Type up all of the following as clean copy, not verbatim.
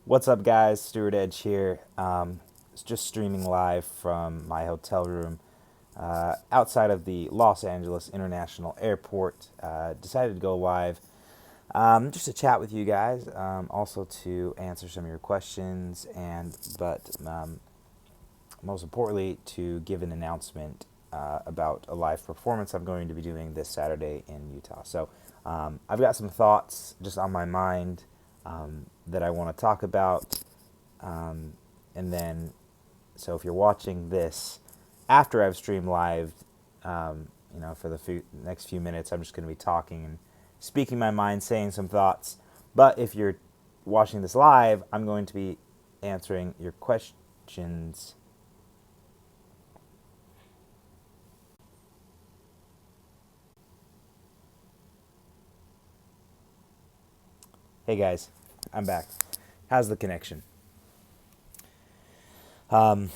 What's up, guys? Stuart Edge here. It's just streaming live from my hotel room outside of the Los Angeles International Airport. Decided to go live just to chat with you guys, also to answer some of your questions, but most importantly, to give an announcement about a live performance I'm going to be doing this Saturday in Utah. So I've got some thoughts just on my mind that I want to talk about. And then, so if you're watching this after I've streamed live, for the next few minutes, I'm just going to be talking and speaking my mind, saying some thoughts. But if you're watching this live, I'm going to be answering your questions. Hey guys, I'm back. How's the connection? Um,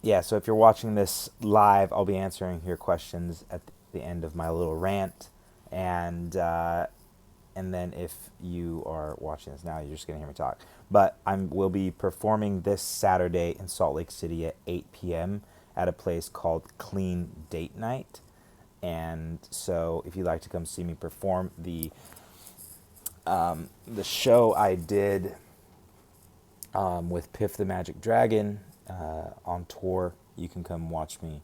yeah, so if you're watching this live, I'll be answering your questions at the end of my little rant, and and then if you are watching this now, you're just gonna hear me talk. But will be performing this Saturday in Salt Lake City at 8 p.m. at a place called Clean Date Night. And so, if you'd like to come see me perform, the show I did with Piff the Magic Dragon on tour, you can come watch me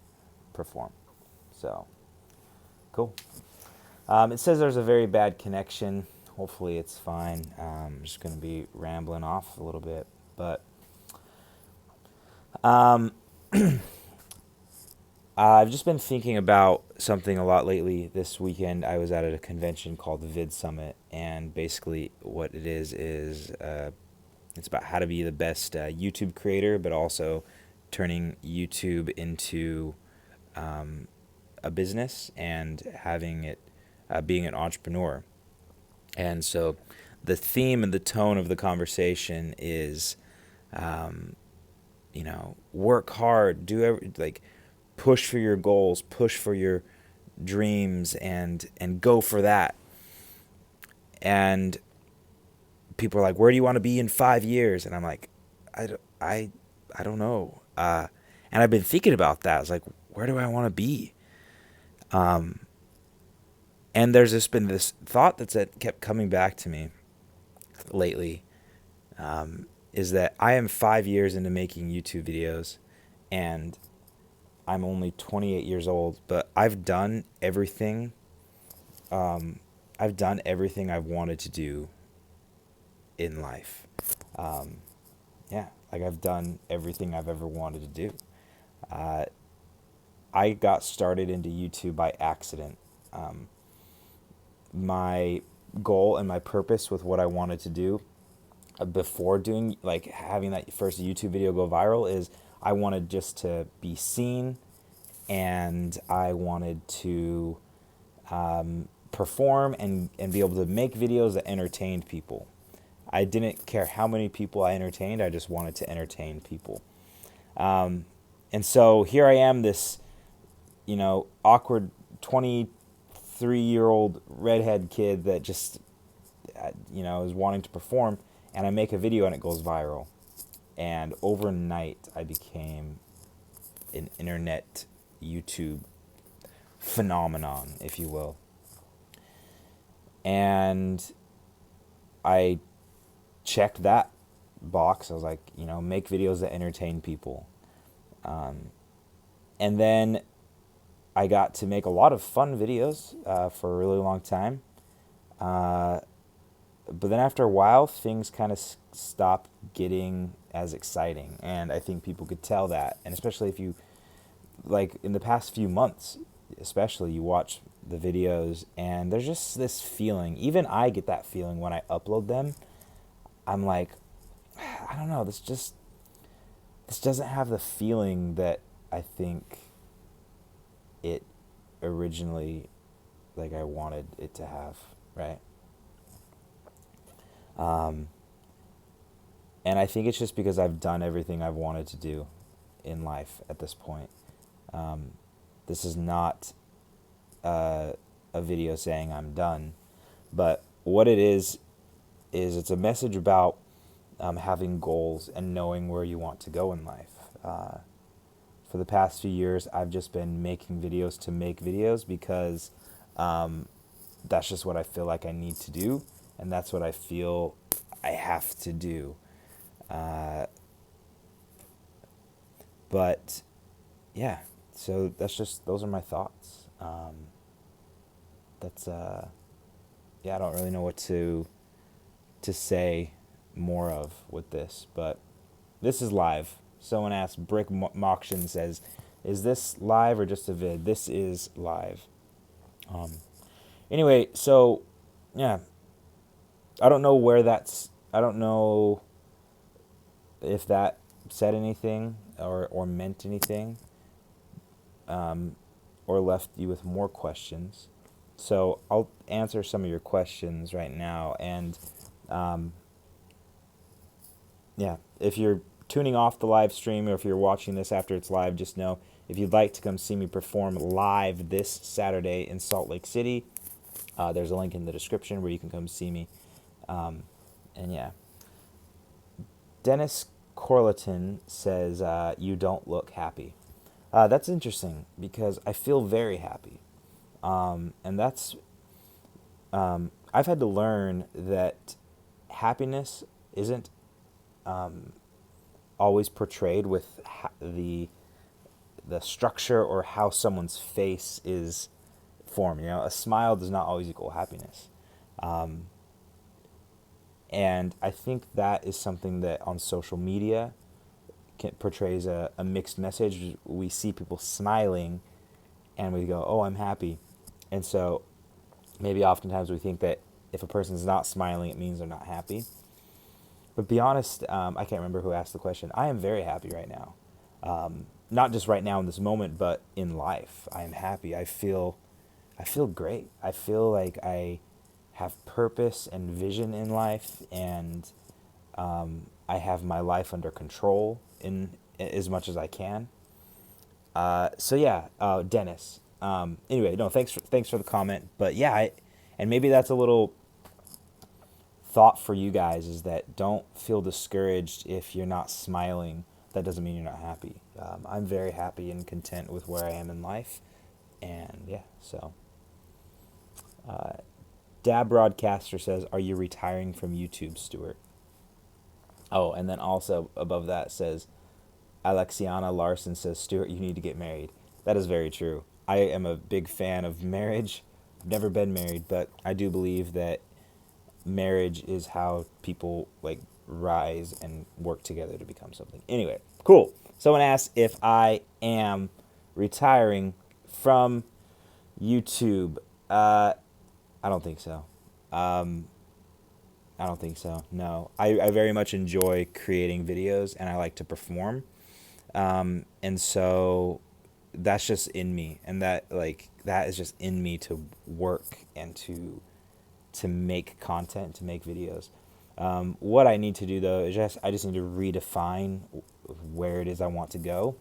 perform. So, cool. It says there's a very bad connection. Hopefully it's fine. I'm just going to be rambling off a little bit. But um, I've just been thinking about something a lot lately. This weekend I was at a convention called the Vid Summit, and basically what it is it's about how to be the best YouTube creator, but also turning YouTube into a business and having it being an entrepreneur. And so the theme and the tone of the conversation is, work hard, like push for your goals, push for your dreams, and go for that. And people are like, "Where do you want to be in 5 years?" And I'm like, I don't know. And I've been thinking about that. I was like, where do I want to be? Um, and there's just been this thought that kept coming back to me lately, is that I am 5 years into making YouTube videos, and I'm only 28 years old, but I've done everything. I've done everything I've wanted to do in life. Um, yeah, like I've done everything I've ever wanted to do. Uh, I got started into YouTube by accident. Um, my goal and my purpose with what I wanted to do before doing, like having that first YouTube video go viral, is I wanted just to be seen, and I wanted to perform and be able to make videos that entertained people. I didn't care how many people I entertained, I just wanted to entertain people. And so here I am, this, awkward 23-year-old redhead kid that just, is wanting to perform, and I make a video and it goes viral. And overnight, I became an internet YouTube phenomenon, if you will. And I checked that box. I was like, make videos that entertain people. And then I got to make a lot of fun videos for a really long time. But then after a while, things kind of stopped getting as exciting. And I think people could tell that. And especially if you, like in the past few months, especially, you watch the videos and there's just this feeling. Even I get that feeling when I upload them. I'm like, I don't know, this doesn't have the feeling that I think it originally, like, I wanted it to have, right? Um, and I think it's just because I've done everything I've wanted to do in life at this point. Um, this is not a video saying I'm done, but what it is is it's a message about having goals and knowing where you want to go in life. For the past few years, I've just been making videos to make videos because that's just what I feel like I need to do, and that's what I feel I have to do. But yeah, so those are my thoughts. That's yeah, I don't really know what to say more of with this, but this is live. Someone asked, Brick Moction says, is this live or just a vid? This is live. Anyway, so yeah, I don't know I don't know if that said anything or meant anything, or left you with more questions. So I'll answer some of your questions right now. And yeah, if you're tuning off the live stream or if you're watching this after it's live, just know if you'd like to come see me perform live this Saturday in Salt Lake City, there's a link in the description where you can come see me. And yeah. Dennis Corleton says, you don't look happy. That's interesting because I feel very happy. And that's, I've had to learn that happiness isn't always portrayed with the structure or how someone's face is formed. You know, a smile does not always equal happiness. And I think that is something that on social media portrays a mixed message. We see people smiling and we go, oh, I'm happy. And so maybe oftentimes we think that if a person's not smiling, it means they're not happy. But be honest, I can't remember who asked the question. I am very happy right now. Not just right now in this moment, but in life. I am happy. I feel great. I feel like I have purpose and vision in life, and I have my life under control in as much as I can. So yeah, Dennis. Anyway, no, thanks for the comment. But yeah, and maybe that's a little thought for you guys, is that don't feel discouraged if you're not smiling. That doesn't mean you're not happy. I'm very happy and content with where I am in life, and yeah, so. Dab Broadcaster says, are you retiring from YouTube, Stuart? Oh, and then also above that says, Alexiana Larson says, Stuart, you need to get married. That is very true. I am a big fan of marriage. I've never been married, but I do believe that marriage is how people like rise and work together to become something. Anyway, cool. Someone asked if I am retiring from YouTube. I don't think so. I don't think so. No, I very much enjoy creating videos and I like to perform. And so that's just in me, and that is just in me to work and to make content, to make videos. What I need to do though is I just need to redefine where it is I want to go.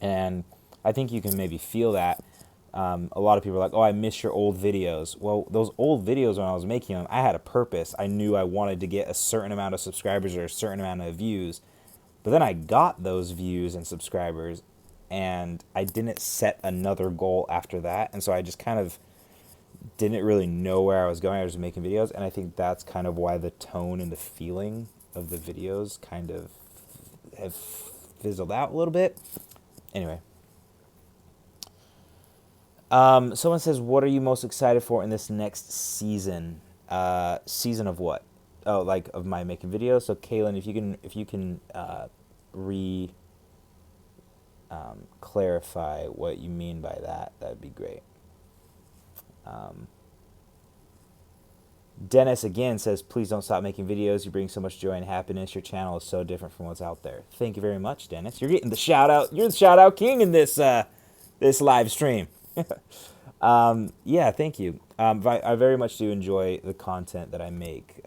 And I think you can maybe feel that. A lot of people are like, oh, I miss your old videos. Well, those old videos, when I was making them, I had a purpose. I knew I wanted to get a certain amount of subscribers or a certain amount of views. But then I got those views and subscribers, and I didn't set another goal after that. And so I just kind of didn't really know where I was going. I was making videos, and I think that's kind of why the tone and the feeling of the videos kind of have fizzled out a little bit. Anyway. Someone says, what are you most excited for in this next season? Season of what? Oh, like of my making videos. So Kaylin, if you can clarify what you mean by that, that'd be great. Dennis again says, please don't stop making videos. You bring so much joy and happiness. Your channel is so different from what's out there. Thank you very much, Dennis. You're getting the shout out. You're the shout out king in this this live stream. Yeah, thank you. I very much do enjoy the content that I make.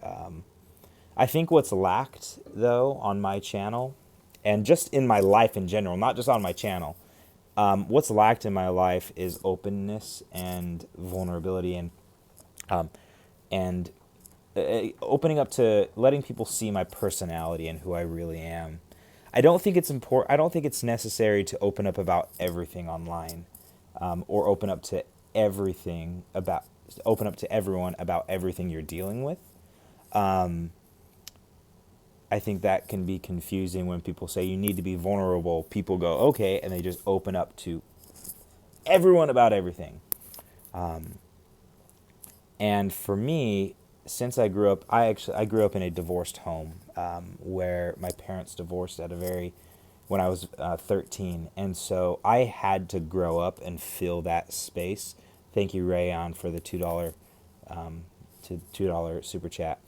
I think what's lacked, though, on my channel, and just in my life in general, not just on my channel, what's lacked in my life is openness and vulnerability and opening up to letting people see my personality and who I really am. I don't think it's important. I don't think it's necessary to open up about everything online, or everything about open up to everyone about everything you're dealing with. I think that can be confusing when people say you need to be vulnerable. People go, okay, and they just open up to everyone about everything. And for me, since I grew up, I grew up in a divorced home, where my parents divorced when I was 13, and so I had to grow up and fill that space. Thank you, Rayon, for the $2 super chat.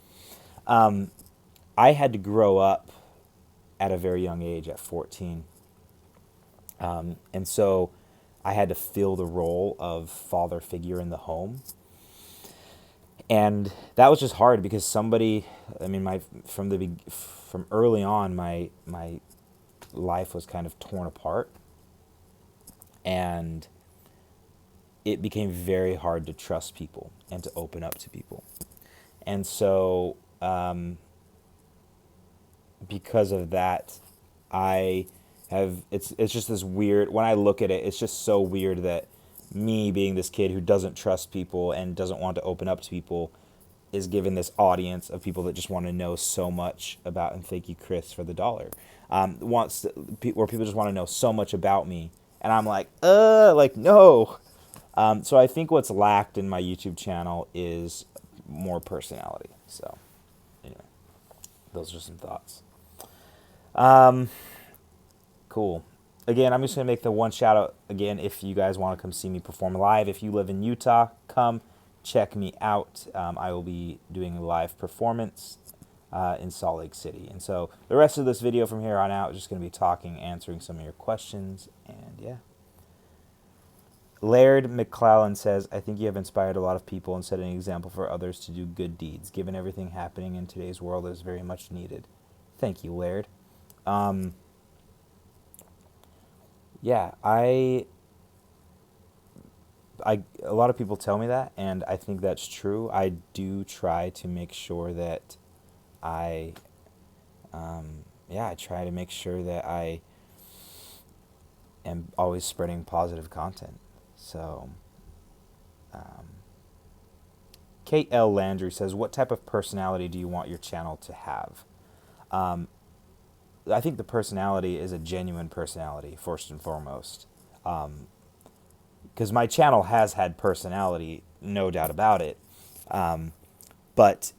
I had to grow up at a very young age, at 14, and so I had to fill the role of father figure in the home. And that was just hard because from early on, my life was kind of torn apart, and it became very hard to trust people and to open up to people. And so, because of that, it's just this weird, when I look at it, it's just so weird that me being this kid who doesn't trust people and doesn't want to open up to people is given this audience of people that just want to know so much about, and thank you, Chris, for the $1. Where people just want to know so much about me, and I'm like, no. So I think what's lacked in my YouTube channel is more personality. So, anyway, those are some thoughts. Cool. Again, I'm just going to make the one shout out again. If you guys want to come see me perform live, if you live in Utah, come check me out. I will be doing a live performance in Salt Lake City. And so the rest of this video from here on out is just going to be talking, answering some of your questions, and yeah. Laird McClellan says, I think you have inspired a lot of people and set an example for others to do good deeds. Given everything happening in today's world, is very much needed. Thank you, Laird. Yeah, a lot of people tell me that, and I think that's true. I do try to make sure that I try to make sure that I am always spreading positive content. So, Kate L. Landry says, what type of personality do you want your channel to have? I think the personality is a genuine personality, first and foremost. Because my channel has had personality, no doubt about it. But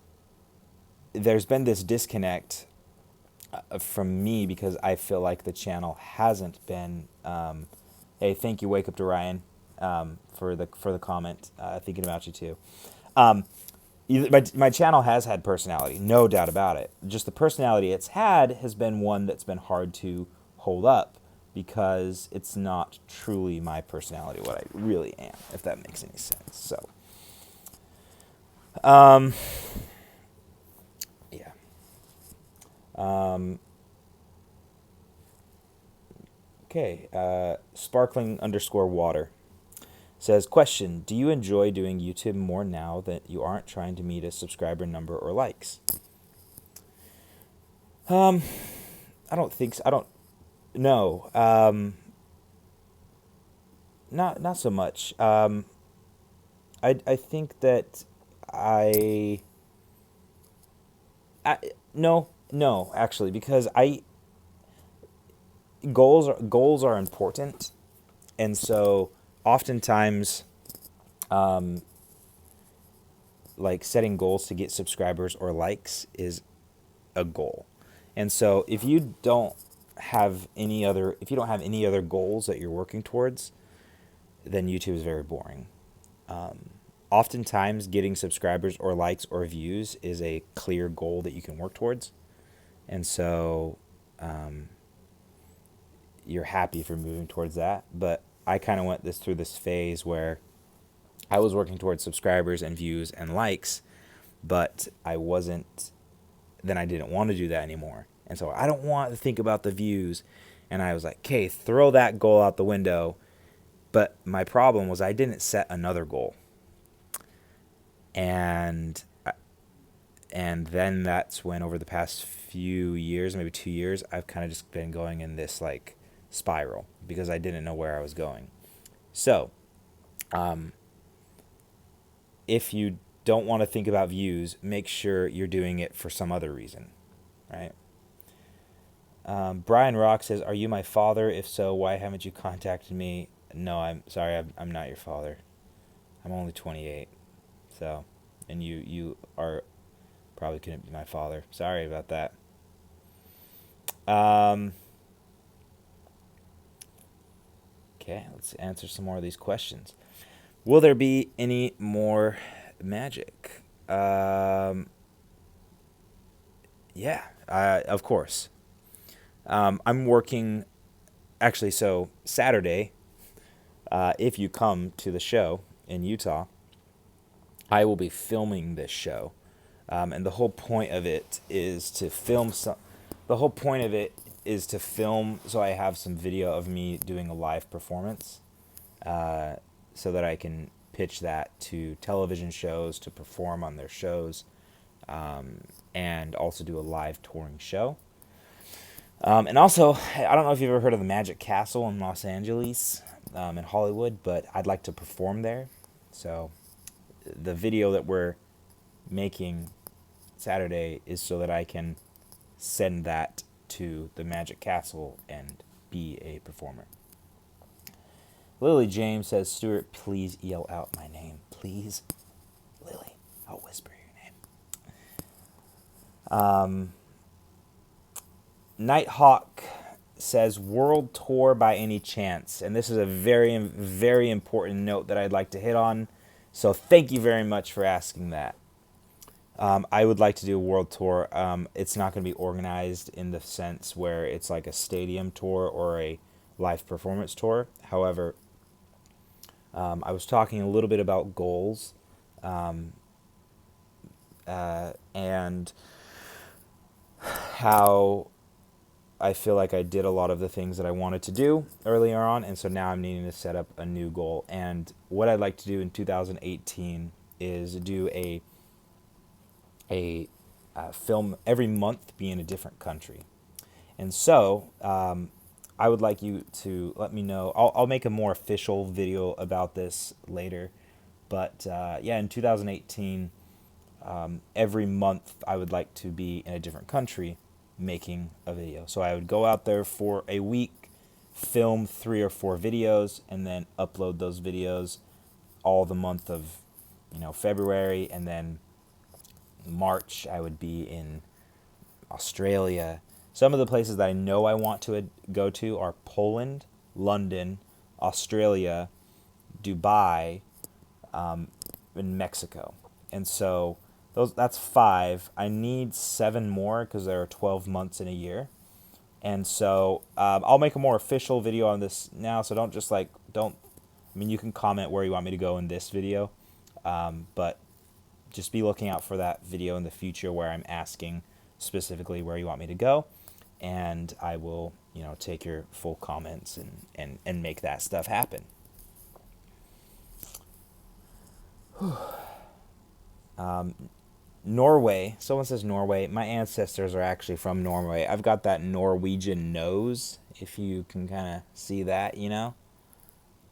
there's been this disconnect from me because I feel like the channel hasn't been... hey, thank you, Wake Up to Ryan, for the comment. Thinking about you too. My channel has had personality, no doubt about it. Just the personality it's had has been one that's been hard to hold up because it's not truly my personality, what I really am, if that makes any sense. So, yeah. Okay, sparkling_water says, question, do you enjoy doing YouTube more now that you aren't trying to meet a subscriber number or likes? I don't think so. I don't know. Not so much. I think that no, actually, because goals are important, and so oftentimes, like setting goals to get subscribers or likes is a goal. And so if you don't have any other goals that you're working towards, then YouTube is very boring. Oftentimes getting subscribers or likes or views is a clear goal that you can work towards. And so, you're happy for moving towards that. But I kind of went through this phase where I was working towards subscribers and views and likes, but then I didn't want to do that anymore. And so I don't want to think about the views. And I was like, okay, throw that goal out the window. But my problem was I didn't set another goal. And And then that's when, over the past few years, maybe 2 years, I've kind of just been going in this like spiral because I didn't know where I was going. So, if you don't want to think about views, make sure you're doing it for some other reason, right? Brian Rock says, "Are you my father? If so, why haven't you contacted me?" No, I'm sorry, I'm not your father. I'm only 28, so, and you are probably couldn't be my father. Sorry about that. Um, okay, let's answer some more of these questions. Will there be any more magic? Yeah, of course. I'm working, actually, so Saturday, if you come to the show in Utah, I will be filming this show. And the whole point of it is to film some. The whole point of it is to film so I have some video of me doing a live performance, so that I can pitch that to television shows to perform on their shows, and also do a live touring show. And also, I don't know if you've ever heard of the Magic Castle in Los Angeles, in Hollywood, but I'd like to perform there. So the video that we're making Saturday is so that I can send that to the Magic Castle and be a performer. Lily James says, "Stuart, please yell out my name. Please." Lily, I'll whisper your name. Nighthawk says, "World tour by any chance?" And this is a very, very important note that I'd like to hit on. So thank you very much for asking that. I would like to do a world tour. It's not going to be organized in the sense where it's like a stadium tour or a live performance tour. However, I was talking a little bit about goals, and how I feel like I did a lot of the things that I wanted to do earlier on, and so now I'm needing to set up a new goal. And what I'd like to do in 2018 is do a film every month, be in a different country. And so I would like you to let me know. I'll make a more official video about this later. But yeah, in 2018, every month I would like to be in a different country making a video. So I would go out there for a week, film 3 or 4 videos, and then upload those videos all the month of, February, and then March I would be in Australia. Some of the places that I know I want to go to are Poland, London, Australia, Dubai, and Mexico. And so that's 5. I need 7 more because there are 12 months in a year. And so I'll make a more official video on this now. So don't just you can comment where you want me to go in this video. But just be looking out for that video in the future where I'm asking specifically where you want me to go. And I will, take your full comments and make that stuff happen. Norway. Someone says Norway. My ancestors are actually from Norway. I've got that Norwegian nose, if you can kind of see that,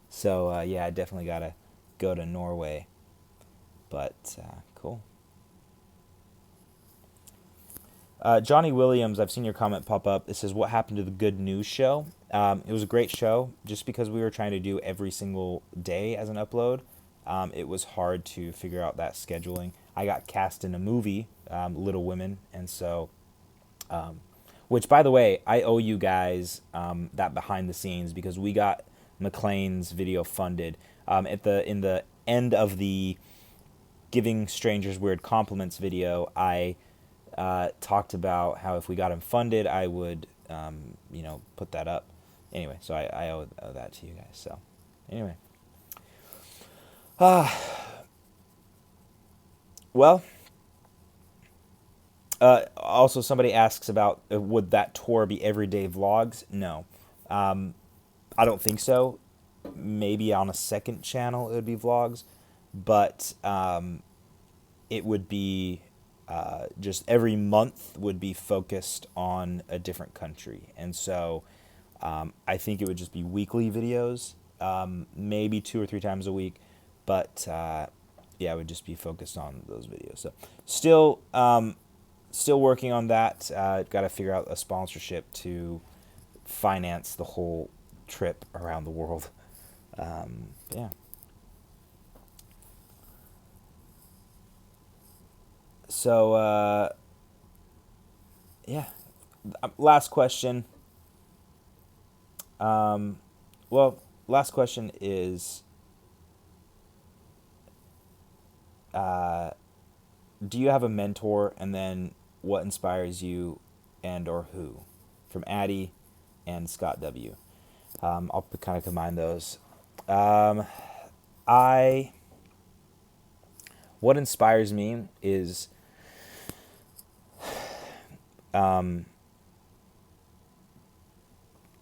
So, yeah, I definitely got to go to Norway. But, cool. Johnny Williams, I've seen your comment pop up. This is what happened to the Good News show. It was a great show. Just because we were trying to do every single day as an upload, it was hard to figure out that scheduling. I got cast in a movie, Little Women, and so, which, by the way, I owe you guys that behind the scenes because we got McLean's video funded. In the end of the Giving Strangers Weird Compliments video, I talked about how if we got him funded, I would, put that up. Anyway, so I owe that to you guys. So, anyway. Well, also somebody asks about would that tour be everyday vlogs? No. I don't think so. Maybe on a second channel it would be vlogs, but it would be just every month would be focused on a different country. And so I think it would just be weekly videos, maybe 2 or 3 times a week, but yeah, it would just be focused on those videos. So still working on that. Got to figure out a sponsorship to finance the whole trip around the world. Yeah. So yeah. Last question. Well, last question is, do you have a mentor, and then what inspires you, and or who? From Addie and Scott W. I'll kind of combine those. Um, I What inspires me is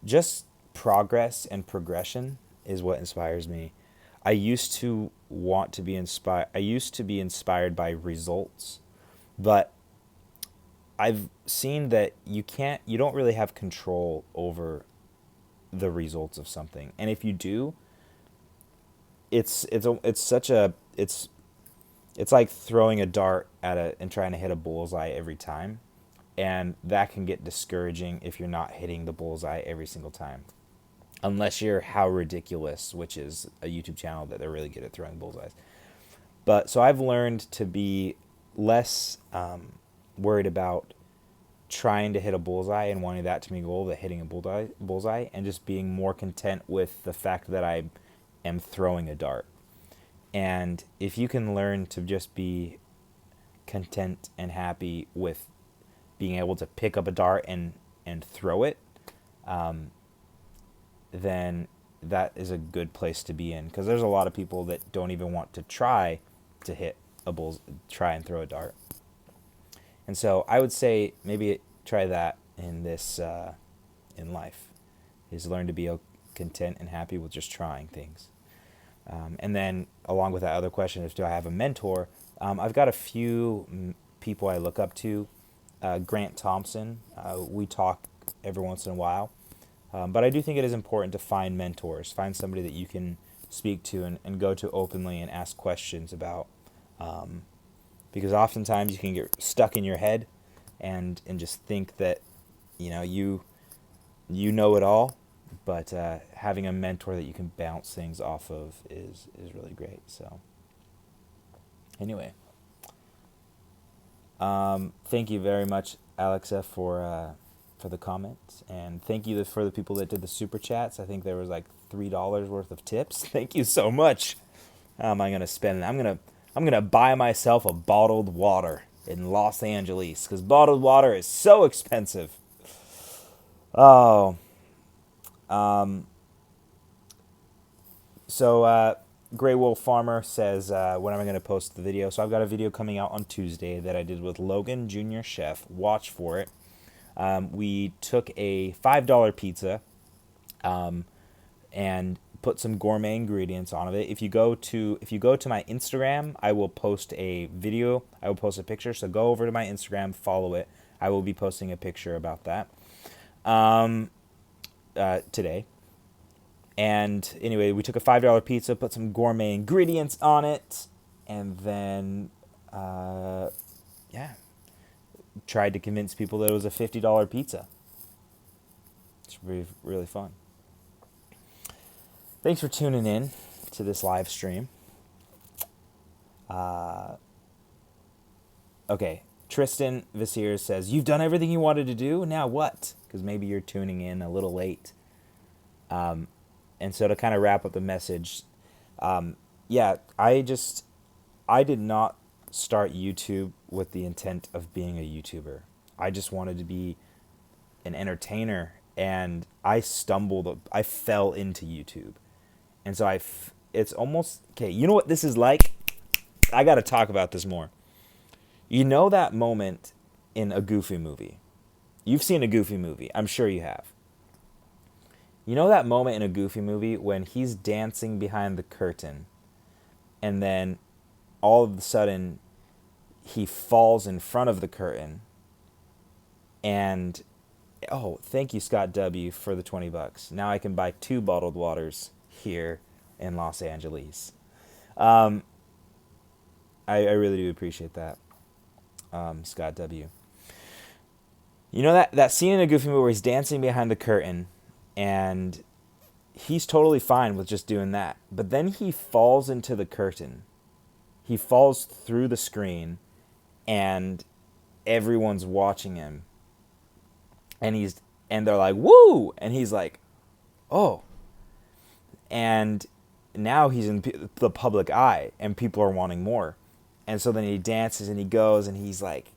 just progress and progression is what inspires me. I used to want to be inspired. I used to be inspired by results, but I've seen that you don't really have control over the results of something. And if you do, it's such a it's like throwing a dart at a and trying to hit a bullseye every time. And that can get discouraging if you're not hitting the bullseye every single time. Unless you're How Ridiculous, which is a YouTube channel that they're really good at throwing bullseyes. But so I've learned to be less worried about trying to hit a bullseye and wanting that to be a goal than hitting a bullseye, and just being more content with the fact that I am throwing a dart. And if you can learn to just be content and happy with being able to pick up a dart and throw it, then that is a good place to be in. Because there's a lot of people that don't even want to try to try and throw a dart. And so I would say maybe try that in this in life, is learn to be content and happy with just trying things. And then along with that other question is, do I have a mentor? I've got a few people I look up to. Grant Thompson, we talk every once in a while. But I do think it is important to find mentors, find somebody that you can speak to and go to openly and ask questions about. Because oftentimes you can get stuck in your head and just think that, you know it all. But having a mentor that you can bounce things off of is really great. So anyway, thank you very much, Alexa, for the comments, and thank you for the people that did the super chats. I think there was like $3 worth of tips. Thank you so much. How am I gonna spend? I'm gonna buy myself a bottled water in Los Angeles because bottled water is so expensive. Oh. So Grey Wolf Farmer says, when am I going to post the video? So I've got a video coming out on Tuesday that I did with Logan, Junior Chef. Watch for it. We took a $5 pizza and put some gourmet ingredients on it. If you go to my Instagram, I will post a video. I will post a picture. So go over to my Instagram, follow it. I will be posting a picture about that today. And anyway, we took a $5 pizza, put some gourmet ingredients on it, and then, tried to convince people that it was a $50 pizza. It's really, really fun. Thanks for tuning in to this live stream. Okay, Tristan Visier says, you've done everything you wanted to do, now what? Because maybe you're tuning in a little late. And so to kind of wrap up the message, I did not start YouTube with the intent of being a YouTuber. I just wanted to be an entertainer, and I fell into YouTube. And so it's almost, okay, you know what this is like? I got to talk about this more. You know that moment in a Goofy movie? You've seen a Goofy movie. I'm sure you have. You know that moment in a Goofy movie when he's dancing behind the curtain, and then all of a sudden he falls in front of the curtain, and oh, thank you, Scott W, for the $20. Now I can buy 2 bottled waters here in Los Angeles. I really do appreciate that, Scott W. You know that scene in a Goofy movie where he's dancing behind the curtain, and he's totally fine with just doing that. But then he falls into the curtain. He falls through the screen, and everyone's watching him. And they're like, "Woo!" And he's like, "Oh." And now he's in the public eye, and people are wanting more. And so then he dances and he goes and he's like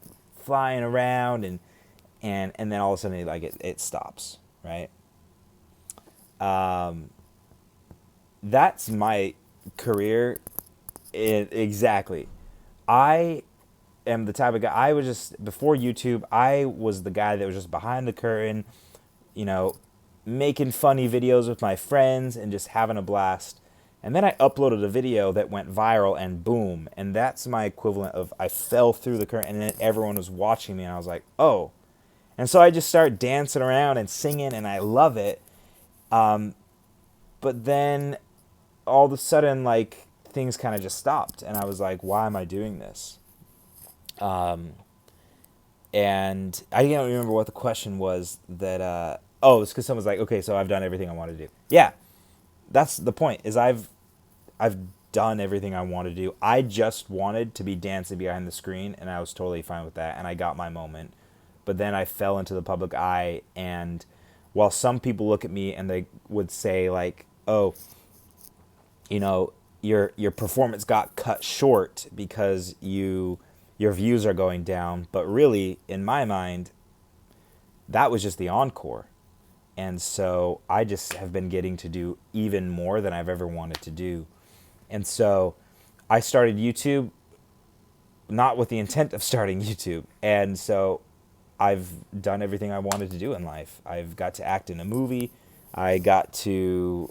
flying around, and then all of a sudden it stops, right? That's my career. Exactly. I am the type of guy. I was just, before YouTube, I was the guy that was just behind the curtain, making funny videos with my friends and just having a blast. And then I uploaded a video that went viral, and boom. And that's my equivalent of I fell through the curtain and then everyone was watching me, and I was like, oh. And so I just start dancing around and singing, and I love it. But then all of a sudden, like, things kind of just stopped, and I was like, why am I doing this? And I don't remember what the question was that, it's because someone's like, okay, so I've done everything I want to do. Yeah, that's the point, is I've done everything I want to do. I just wanted to be dancing behind the screen, and I was totally fine with that, and I got my moment. But then I fell into the public eye, and while some people look at me and they would say, like, oh, your performance got cut short because your views are going down, but really, in my mind, that was just the encore. And so I just have been getting to do even more than I've ever wanted to do. And so I started YouTube not with the intent of starting YouTube. And so I've done everything I wanted to do in life. I've got to act in a movie. I've got to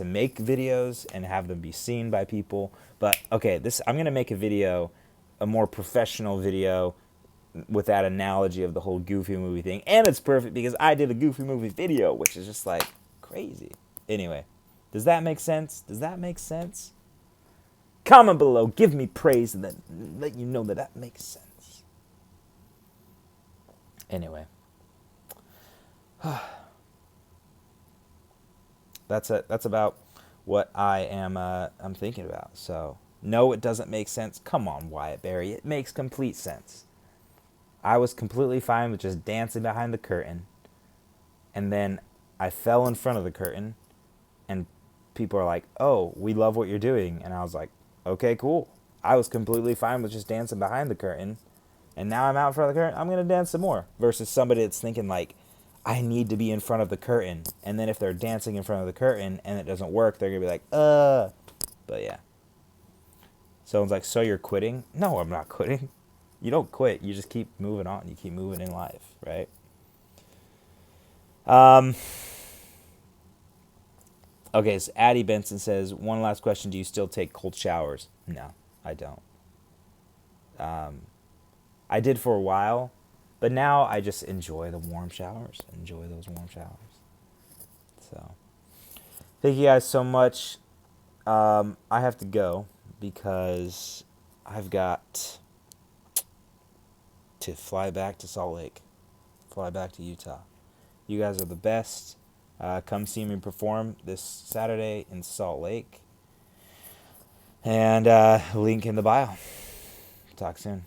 make videos and have them be seen by people. But okay, I'm going to make a more professional video with that analogy of the whole Goofy movie thing. And it's perfect because I did a Goofy movie video, which is just like crazy. Anyway, does that make sense? Comment below, give me praise, and then let you know that makes sense. Anyway. That's about what I'm thinking about. So, no, it doesn't make sense. Come on, Wyatt Berry. It makes complete sense. I was completely fine with just dancing behind the curtain, and then I fell in front of the curtain, and people are like, oh, we love what you're doing. And I was like, okay, cool. I was completely fine with just dancing behind the curtain, and now I'm out in front of the curtain, I'm going to dance some more. Versus somebody that's thinking like, I need to be in front of the curtain. And then if they're dancing in front of the curtain and it doesn't work, they're going to be like, But yeah. Someone's like, so you're quitting? No, I'm not quitting. You don't quit. You just keep moving on. You keep moving in life, right? Okay, so Addie Benson says, one last question. Do you still take cold showers? No, I don't. I did for a while, but now I just enjoy the warm showers. Enjoy those warm showers. So, thank you guys so much. I have to go because I've got to fly back to Salt Lake. Fly back to Utah. You guys are the best. Come see me perform this Saturday in Salt Lake. And link in the bio. Talk soon.